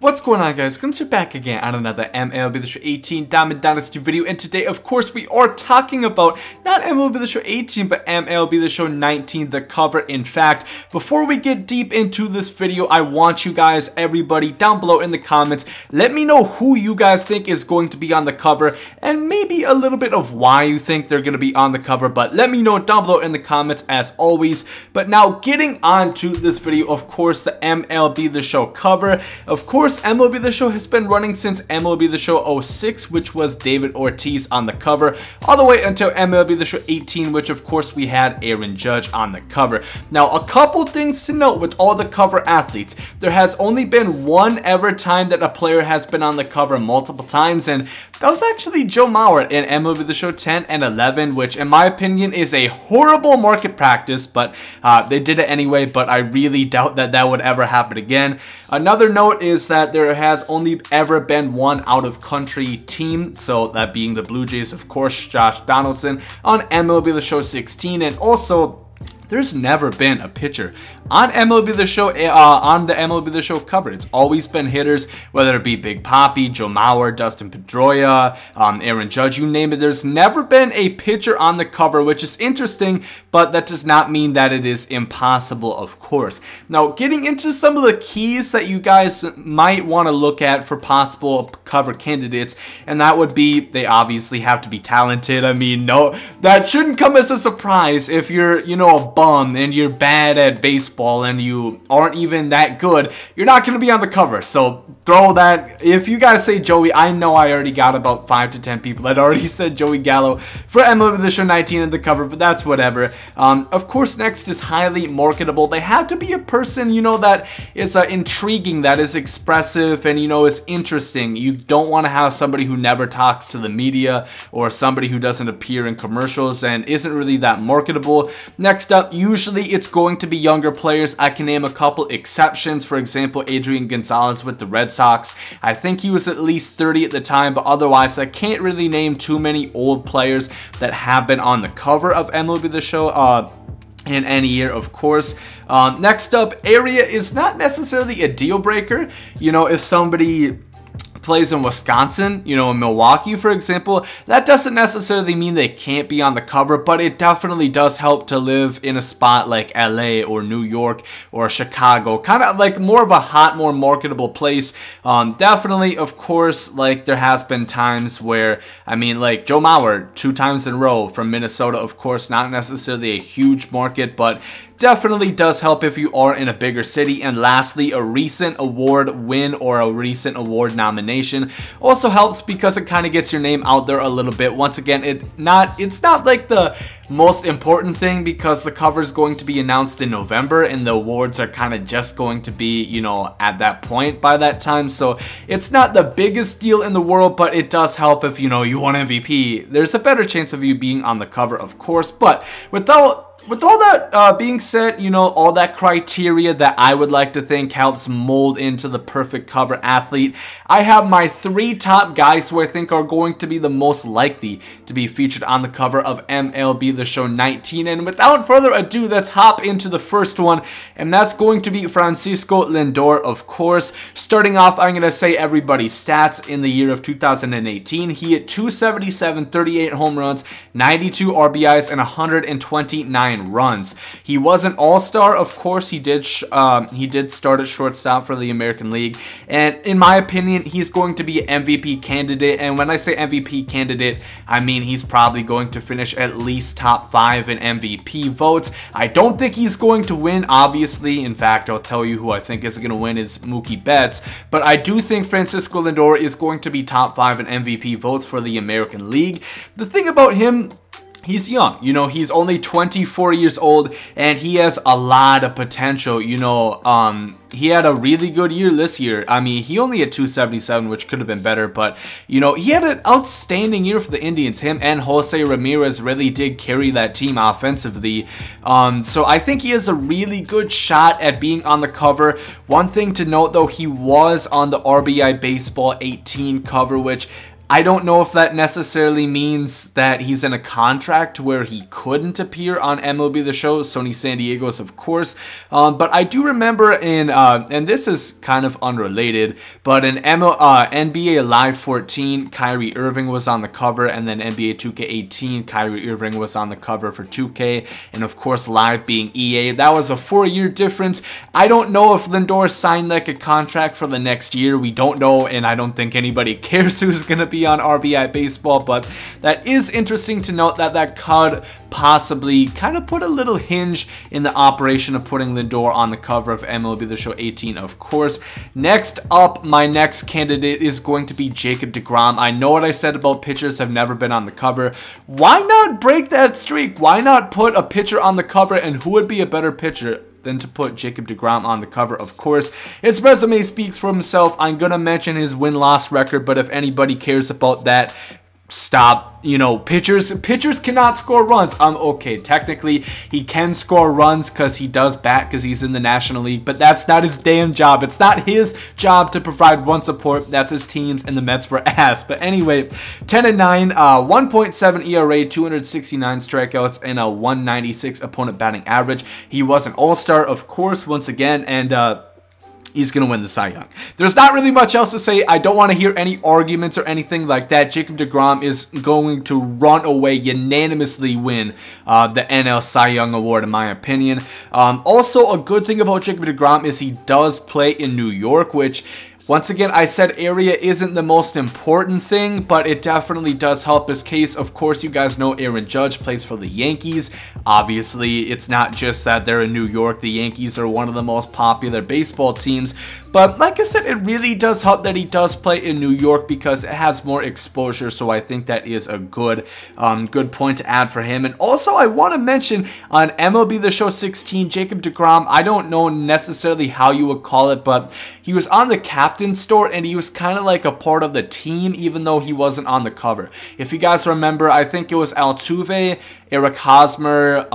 What's going on, guys? Gomes here back again on another MLB The Show 18 Diamond Dynasty video, and today, of course, we are talking about not MLB The Show 18, but MLB The Show 19, the cover. In fact, before we get deep into this video, I want you guys, everybody, down below in the comments, let me know who you guys think is going to be on the cover, and maybe a little bit of why you think they're going to be on the cover, but let me know down below in the comments as always. But now, getting on to this video, of course, the MLB The Show cover. Of course, MLB The Show has been running since MLB The Show 06, which was David Ortiz on the cover, all the way until MLB The Show 18, which of course we had Aaron Judge on the cover. Now, a couple things to note with all the cover athletes. There has only been one ever time that a player has been on the cover multiple times, and that was actually Joe Mauer in MLB The Show 10 and 11, which in my opinion is a horrible market practice, but they did it anyway, but I really doubt that that would ever happen again. Another note is that there has only ever been one out-of-country team, so that being the Blue Jays, of course, Josh Donaldson on MLB The Show 16, and also there's never been a pitcher on MLB The Show on the MLB The Show cover. It's always been hitters, whether it be Big Papi, Joe Mauer, Dustin Pedroia, Aaron Judge, you name it. There's never been a pitcher on the cover, which is interesting, but that does not mean that it is impossible, of course. Now, getting into some of the keys that you guys might want to look at for possible cover candidates, and that would be they obviously have to be talented. I mean, no, that shouldn't come as a surprise if you're, you know, a bum and you're bad at baseball and you aren't even that good. You're not going to be on the cover, so throw that. If you guys say Joey, I know I already got about 5 to 10 people that already said Joey Gallo for MLB The Show 19 in the cover, but that's whatever. Of course, next is highly marketable. They have to be a person, you know, that is intriguing, that is expressive, and, you know, is interesting. You don't want to have somebody who never talks to the media or somebody who doesn't appear in commercials and isn't really that marketable. Next up, usually it's going to be younger players. I can name a couple exceptions. For example, Adrian Gonzalez with the Red Sox. I think he was at least 30 at the time, but otherwise I can't really name too many old players that have been on the cover of MLB The Show in any year, of course. Next up, area is not necessarily a deal breaker. You know, if somebody plays in Wisconsin, you know, in Milwaukee, for example, that doesn't necessarily mean they can't be on the cover, but it definitely does help to live in a spot like LA or New York or Chicago, kind of like more of a hot, more marketable place. Definitely, of course, like there has been times where, I mean, like Joe Mauer 2 times in a row from Minnesota, of course, not necessarily a huge market, but definitely does help if you are in a bigger city. And lastly, a recent award win or a recent award nomination also helps because it kind of gets your name out there a little bit. Once again, it's not like the most important thing because the cover is going to be announced in November and the awards are kind of just going to be, you know, at that point by that time. So it's not the biggest deal in the world, but it does help if, you know, you won MVP. There's a better chance of you being on the cover, of course. But with all that being said, you know, all that criteria that I would like to think helps mold into the perfect cover athlete, I have my 3 top guys who I think are going to be the most likely to be featured on the cover of MLB The Show 19. And without further ado, let's hop into the first one, and that's going to be Francisco Lindor, of course. Starting off, I'm going to say everybody's stats in the year of 2018. He hit 277, 38 home runs, 92 RBIs, and 129 runs. He was an all-star, of course. He did start at shortstop for the American League, and in my opinion, he's going to be an MVP candidate. And when I say MVP candidate, I mean he's probably going to finish at least top 5 in MVP votes. I don't think he's going to win, obviously. In fact, I'll tell you who I think is going to win is Mookie Betts, but I do think Francisco Lindor is going to be top 5 in MVP votes for the American League. The thing about him, he's young, you know, he's only 24 years old and he has a lot of potential. You know, he had a really good year this year. I mean, he only had 277, which could have been better, but, you know, he had an outstanding year for the Indians. Him and Jose Ramirez really did carry that team offensively. So I think he has a really good shot at being on the cover. One thing to note, though, he was on the RBI Baseball 18 cover, which I don't know if that necessarily means that he's in a contract where he couldn't appear on MLB The Show, Sony San Diego's, of course. But I do remember in, and this is kind of unrelated, but in NBA Live 14, Kyrie Irving was on the cover, and then NBA 2K18, Kyrie Irving was on the cover for 2K, and of course Live being EA. That was a 4-year difference. I don't know if Lindor signed like a contract for the next year. We don't know, and I don't think anybody cares who's going to be on RBI Baseball, but that is interesting to note that that could possibly kind of put a little hinge in the operation of putting Lindor on the cover of MLB The Show 18, of course. Next up, my next candidate is going to be Jacob deGrom. I know what I said about pitchers have never been on the cover. Why not break that streak? Why not put a pitcher on the cover, and who would be a better pitcher than to put Jacob deGrom on the cover? Of course, his resume speaks for himself. I'm gonna mention his win-loss record, but if anybody cares about that, stop. You know, pitchers cannot score runs. Okay, technically he can score runs because he does bat because he's in the National League, but that's not his damn job. It's not his job to provide run support. That's his team's, and the Mets were ass. But anyway, 10-9, 1.7 ERA, 269 strikeouts, and a 196 opponent batting average. He was an all-star, of course, once again, and he's going to win the Cy Young. There's not really much else to say. I don't want to hear any arguments or anything like that. Jacob deGrom is going to run away, unanimously win the NL Cy Young Award, in my opinion. Also, a good thing about Jacob deGrom is he does play in New York, which, once again, I said area isn't the most important thing, but it definitely does help his case. Of course, you guys know Aaron Judge plays for the Yankees. Obviously, it's not just that they're in New York. The Yankees are one of the most popular baseball teams. But like I said, it really does help that he does play in New York because it has more exposure. So I think that is a good point to add for him. And also, I want to mention on MLB The Show 16, Jacob deGrom, I don't know necessarily how you would call it, but he was on the captain store, and he was kind of like a part of the team, even though he wasn't on the cover. If you guys remember, I think it was Altuve, Eric Hosmer,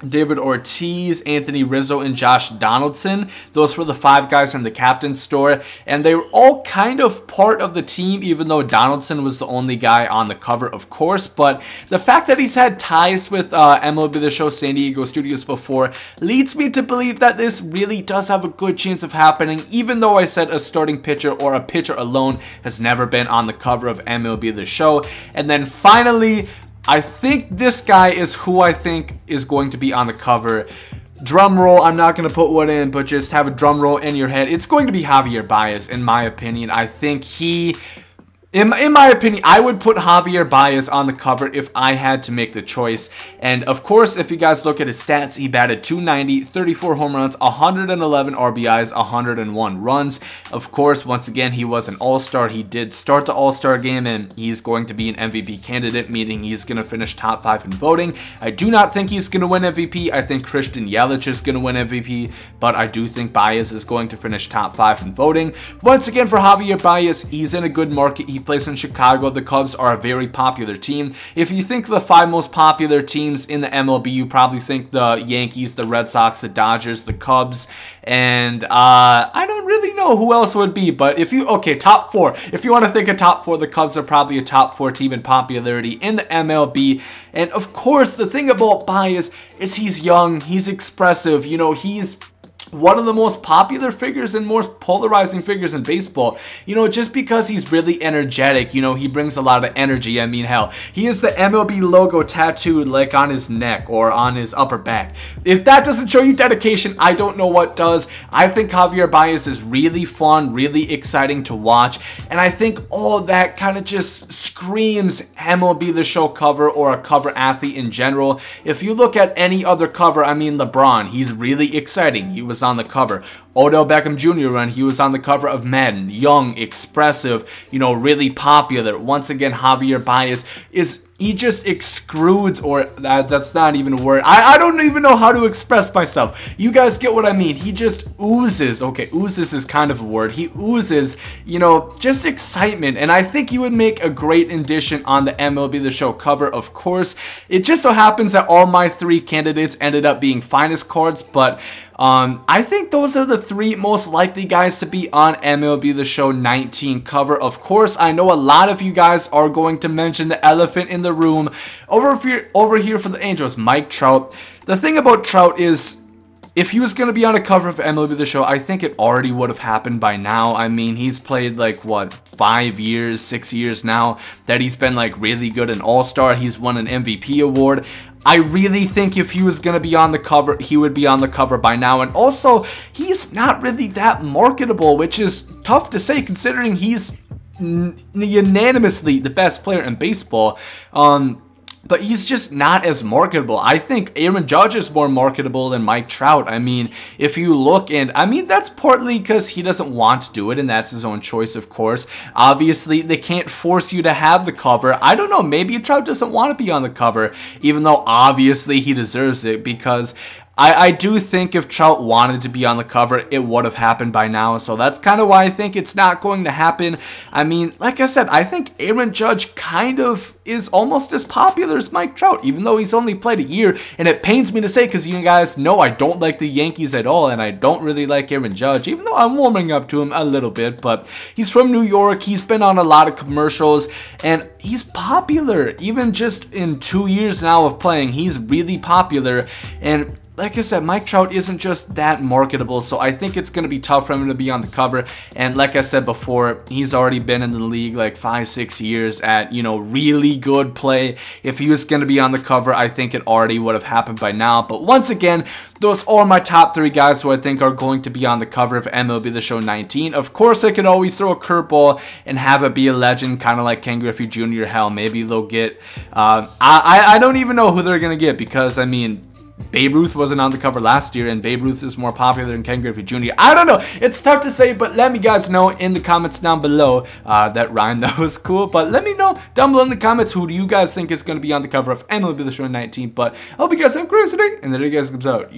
David Ortiz, Anthony Rizzo, and Josh Donaldson. Those were the 5 guys in the captain store, and they were all kind of part of the team, even though Donaldson was the only guy on the cover, of course. But the fact that he's had ties with MLB The Show San Diego Studios before leads me to believe that this really does have a good chance of happening, even though I said a starting pitcher or a pitcher alone has never been on the cover of MLB The Show. And then finally, I think this guy is who I think is going to be on the cover. Drum roll, I'm not going to put one in, but just have a drum roll in your head. It's going to be Javier Baez, in my opinion. I think he... In my opinion, I would put Javier Baez on the cover if I had to make the choice. And of course, if you guys look at his stats, he batted .290, 34 home runs, 111 RBIs, 101 runs. Of course, once again, he was an all-star. He did start the all-star game, and he's going to be an MVP candidate, meaning he's going to finish top 5 in voting. I do not think he's going to win MVP. I think Christian Yelich is going to win MVP, but I do think Baez is going to finish top 5 in voting. Once again, for Javier Baez, he's in a good market. He plays in Chicago. The Cubs are a very popular team. If you think the 5 most popular teams in the MLB, you probably think the Yankees, the Red Sox, the Dodgers, the Cubs, and I don't really know who else would be, but if you, okay, top 4. If you want to think of top 4, the Cubs are probably a top 4 team in popularity in the MLB. And of course, the thing about Baez is he's young, he's expressive, you know, he's one of the most popular figures and most polarizing figures in baseball. You know, just because he's really energetic, you know, he brings a lot of energy. I mean, hell, he has the MLB logo tattooed like on his neck or on his upper back. If that doesn't show you dedication, I don't know what does. I think Javier Baez is really fun, really exciting to watch, and I think all that kind of just screams MLB The Show cover or a cover athlete in general. If you look at any other cover, I mean, LeBron, he's really exciting. He was on the cover. Odell Beckham Jr. and he was on the cover of Madden. Young, expressive, you know, really popular. Once again, Javier Baez is, he just extrudes, or that's not even a word. I don't even know how to express myself. You guys get what I mean. He just oozes. Okay, oozes is kind of a word. He oozes, you know, just excitement. And I think he would make a great addition on the MLB The Show cover, of course. It just so happens that all my 3 candidates ended up being finest cards, but I think those are the 3 most likely guys to be on MLB The Show 19 cover. Of course, I know a lot of you guys are going to mention the elephant in the room over here for the Angels, Mike Trout. The thing about Trout is, if he was going to be on a cover of MLB The Show, I think it already would have happened by now. I mean, he's played like, what, 5 years, 6 years now that he's been like really good, an all-star. He's won an MVP award. I really think if he was going to be on the cover, he would be on the cover by now. And also, he's not really that marketable, which is tough to say considering he's unanimously the best player in baseball. But he's just not as marketable. I think Aaron Judge is more marketable than Mike Trout. I mean, if you look, and I mean, that's partly because he doesn't want to do it, and that's his own choice, of course. Obviously, they can't force you to have the cover. I don't know, maybe Trout doesn't want to be on the cover, even though obviously he deserves it, because I do think if Trout wanted to be on the cover, it would have happened by now. So that's kind of why I think it's not going to happen. I mean, like I said, I think Aaron Judge kind of is almost as popular as Mike Trout, even though he's only played a year. And it pains me to say, because you guys know I don't like the Yankees at all, and I don't really like Aaron Judge, even though I'm warming up to him a little bit. But he's from New York. He's been on a lot of commercials, and he's popular. Even just in 2 years now of playing, he's really popular. And like I said, Mike Trout isn't just that marketable, so I think it's going to be tough for him to be on the cover. And like I said before, he's already been in the league like 5-6 years at, you know, really good play. If he was going to be on the cover, I think it already would have happened by now. But once again, those are my top 3 guys who I think are going to be on the cover of MLB The Show 19. Of course, I could always throw a curveball and have it be a legend, kind of like Ken Griffey Jr. Hell, maybe they'll get, I don't even know who they're going to get, because, I mean, Babe Ruth wasn't on the cover last year, and Babe Ruth is more popular than Ken Griffey Jr. I don't know. It's tough to say, but let me guys know in the comments down below. That rhyme, that was cool. But let me know down below in the comments, who do you guys think is going to be on the cover of MLB The Show 19. But I hope you guys have a great day, and there you guys comes out.